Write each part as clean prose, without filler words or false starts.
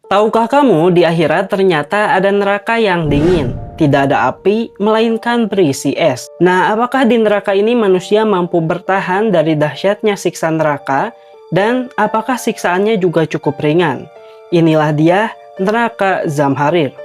Tahukah kamu di akhirat ternyata ada neraka yang dingin? Tidak ada api, melainkan berisi es. Nah, apakah di neraka ini manusia mampu bertahan dari dahsyatnya siksa neraka? Dan apakah siksaannya juga cukup ringan? Inilah dia neraka Zamharir.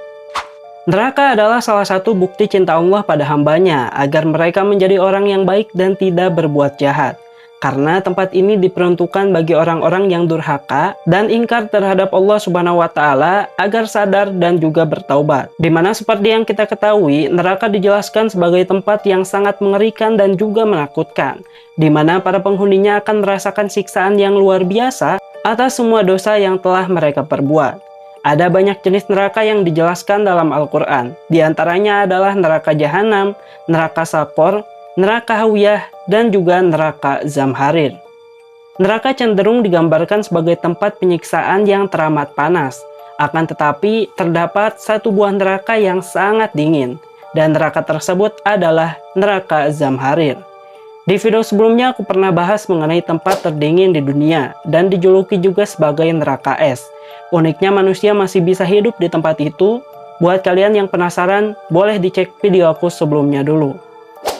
Neraka adalah salah satu bukti cinta Allah pada hambanya agar mereka menjadi orang yang baik dan tidak berbuat jahat. Karena tempat ini diperuntukkan bagi orang-orang yang durhaka dan ingkar terhadap Allah Subhanahu wa Ta'ala agar sadar dan juga bertaubat. Dimana seperti yang kita ketahui, neraka dijelaskan sebagai tempat yang sangat mengerikan dan juga menakutkan, dimana para penghuninya akan merasakan siksaan yang luar biasa atas semua dosa yang telah mereka perbuat. Ada banyak jenis neraka yang dijelaskan dalam Al-Quran. Di antaranya adalah neraka jahanam, neraka sakor, neraka hawiyah, dan juga neraka Zamharir. Neraka cenderung digambarkan sebagai tempat penyiksaan yang teramat panas. Akan tetapi, terdapat satu buah neraka yang sangat dingin, dan neraka tersebut adalah neraka Zamharir. Di video sebelumnya aku pernah bahas mengenai tempat terdingin di dunia, dan dijuluki juga sebagai neraka es. Uniknya manusia masih bisa hidup di tempat itu. Buat kalian yang penasaran, boleh dicek video aku sebelumnya dulu.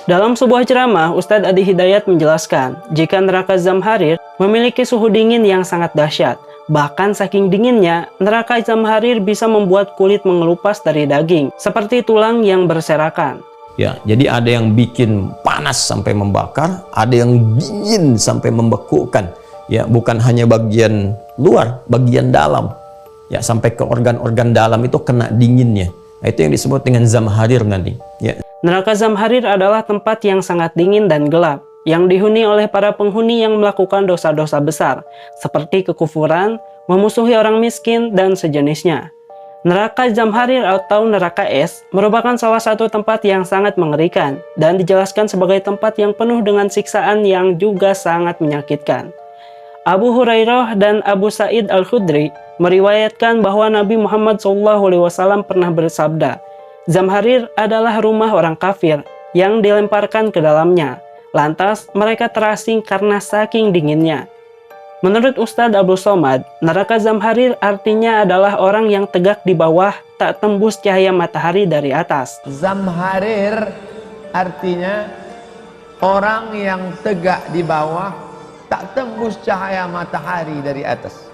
Dalam sebuah ceramah, Ustadz Adi Hidayat menjelaskan, jika neraka Zamharir memiliki suhu dingin yang sangat dahsyat. Bahkan saking dinginnya, neraka Zamharir bisa membuat kulit mengelupas dari daging, seperti tulang yang berserakan. Ya, jadi ada yang bikin panas sampai membakar, ada yang dingin sampai membekukan. Ya, bukan hanya bagian luar, bagian dalam. Ya, sampai ke organ-organ dalam itu kena dinginnya. Nah, itu yang disebut dengan Zamharir nanti. Ya. Neraka Zamharir adalah tempat yang sangat dingin dan gelap, yang dihuni oleh para penghuni yang melakukan dosa-dosa besar, seperti kekufuran, memusuhi orang miskin, dan sejenisnya. Neraka Zamharir atau neraka es merupakan salah satu tempat yang sangat mengerikan, dan dijelaskan sebagai tempat yang penuh dengan siksaan yang juga sangat menyakitkan. Abu Hurairah dan Abu Sa'id Al-Khudri meriwayatkan bahwa Nabi Muhammad SAW pernah bersabda, Zamharir adalah rumah orang kafir yang dilemparkan ke dalamnya. Lantas mereka terasing karena saking dinginnya. Menurut Ustadz Abdul Somad, neraka Zamharir artinya adalah orang yang tegak di bawah, tak tembus cahaya matahari dari atas. Zamharir artinya orang yang tegak di bawah, tak tembus cahaya matahari dari atas.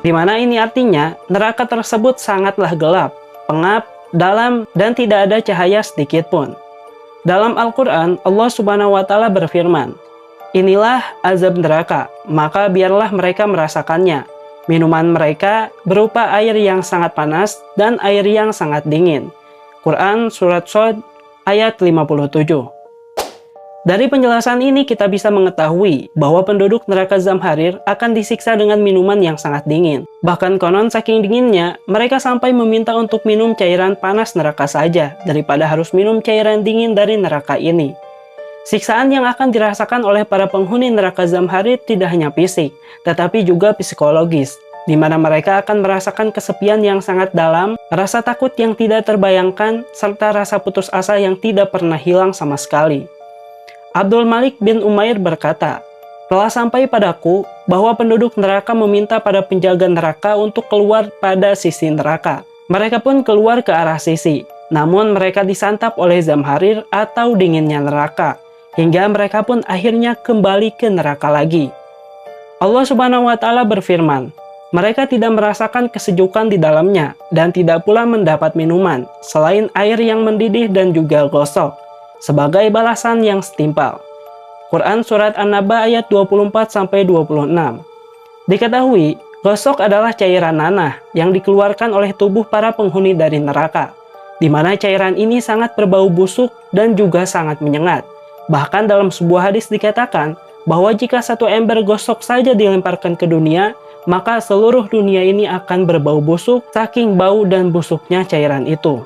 Di mana ini artinya neraka tersebut sangatlah gelap, pengap, dalam, dan tidak ada cahaya sedikit pun. Dalam Al-Quran, Allah Subhanahu wa Ta'ala berfirman, inilah azab neraka, maka biarlah mereka merasakannya. Minuman mereka berupa air yang sangat panas dan air yang sangat dingin. Quran Surat Shod ayat 57. Dari penjelasan ini kita bisa mengetahui bahwa penduduk neraka Zamharir akan disiksa dengan minuman yang sangat dingin. Bahkan konon saking dinginnya, mereka sampai meminta untuk minum cairan panas neraka saja, daripada harus minum cairan dingin dari neraka ini. Siksaan yang akan dirasakan oleh para penghuni neraka Zamharir tidak hanya fisik, tetapi juga psikologis, di mana mereka akan merasakan kesepian yang sangat dalam, rasa takut yang tidak terbayangkan, serta rasa putus asa yang tidak pernah hilang sama sekali. Abdul Malik bin Umair berkata, telah sampai padaku bahwa penduduk neraka meminta pada penjaga neraka untuk keluar pada sisi neraka. Mereka pun keluar ke arah sisi, namun mereka disantap oleh Zamharir atau dinginnya neraka, hingga mereka pun akhirnya kembali ke neraka lagi. Allah Subhanahu wa Ta'ala berfirman, mereka tidak merasakan kesejukan di dalamnya dan tidak pula mendapat minuman selain air yang mendidih dan juga gosok, sebagai balasan yang setimpal. Quran Surat An-Naba ayat 24-26. Diketahui, gosok adalah cairan nanah yang dikeluarkan oleh tubuh para penghuni dari neraka, di mana cairan ini sangat berbau busuk dan juga sangat menyengat. Bahkan dalam sebuah hadis dikatakan bahwa jika satu ember gosok saja dilemparkan ke dunia, maka seluruh dunia ini akan berbau busuk saking bau dan busuknya cairan itu.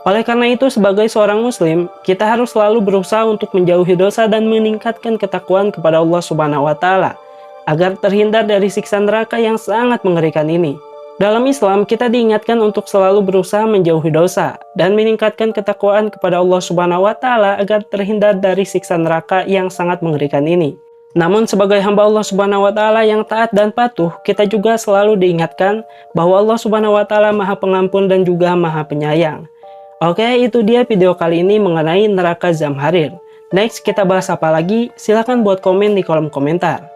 Oleh karena itu, sebagai seorang muslim, kita harus selalu berusaha untuk menjauhi dosa dan meningkatkan ketakwaan kepada Allah Subhanahu wa Ta'ala, agar terhindar dari siksa neraka yang sangat mengerikan ini. Dalam Islam, kita diingatkan untuk selalu berusaha menjauhi dosa dan meningkatkan ketakwaan kepada Allah Subhanahu wa Ta'ala agar terhindar dari siksa neraka yang sangat mengerikan ini. Namun sebagai hamba Allah Subhanahu wa taala yang taat dan patuh, kita juga selalu diingatkan bahwa Allah Subhanahu wa taala Maha Pengampun dan juga Maha Penyayang. Oke, itu dia video kali ini mengenai neraka Zamharir. Next kita bahas apa lagi? Silahkan buat komen di kolom komentar.